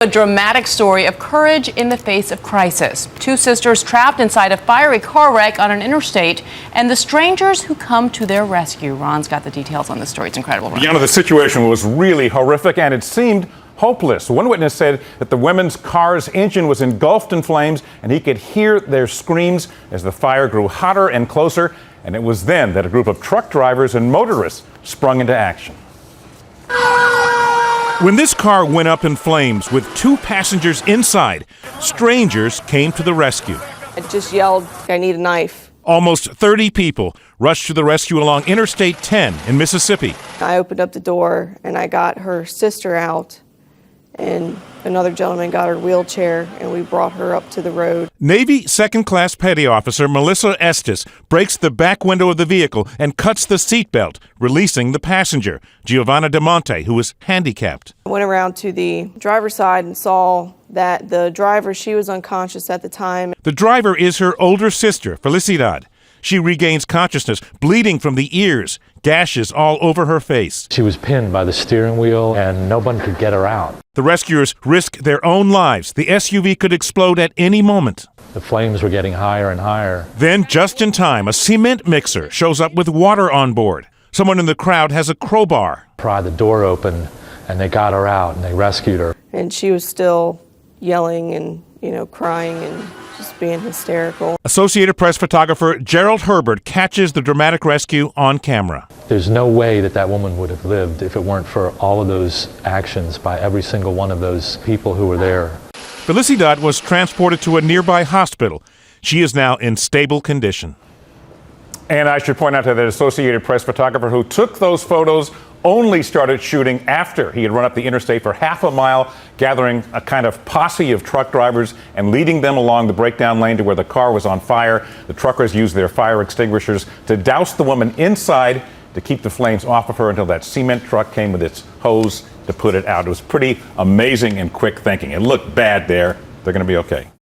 A dramatic story of courage in the face of crisis. Two sisters trapped inside a fiery car wreck on an interstate, and the strangers who come to their rescue. Ron's got the details on this story. It's incredible. Ron. The situation was really horrific, and it seemed hopeless. One witness said that the women's car's engine was engulfed in flames, and he could hear their screams as the fire grew hotter and closer. And it was then that a group of truck drivers and motorists sprung into action. When this car went up in flames with two passengers inside, strangers came to the rescue. I just yelled, "I need a knife." Almost 30 people rushed to the rescue along Interstate 10 in Mississippi. I opened up the door and I got her sister out, and another gentleman got her wheelchair, and we brought her up to the road. Navy second-class petty officer Melissa Estes breaks the back window of the vehicle and cuts the seatbelt, releasing the passenger, Giovanna DeMonte, who was handicapped. I went around to the driver's side and saw that the driver, she was unconscious at the time. The driver is her older sister, Felicidad. She regains consciousness, bleeding from the ears, gashes all over her face. She was pinned by the steering wheel and no one could get her out. The rescuers risk their own lives. The SUV could explode at any moment. The flames were getting higher and higher. Then, just in time, a cement mixer shows up with water on board. Someone in the crowd has a crowbar. Pried the door open and they got her out and they rescued her. And she was still yelling and, crying and just being hysterical. Associated Press photographer Gerald Herbert catches the dramatic rescue on camera. There's no way that woman would have lived if it weren't for all of those actions by every single one of those people who were there. Felicidad was transported to a nearby hospital. She is now in stable condition. And I should point out that the Associated Press photographer who took those photos only started shooting after he had run up the interstate for half a mile, gathering a kind of posse of truck drivers and leading them along the breakdown lane to where the car was on fire. The truckers used their fire extinguishers to douse the woman inside to keep the flames off of her until that cement truck came with its hose to put it out. It was pretty amazing and quick thinking. It looked bad there. They're going to be okay.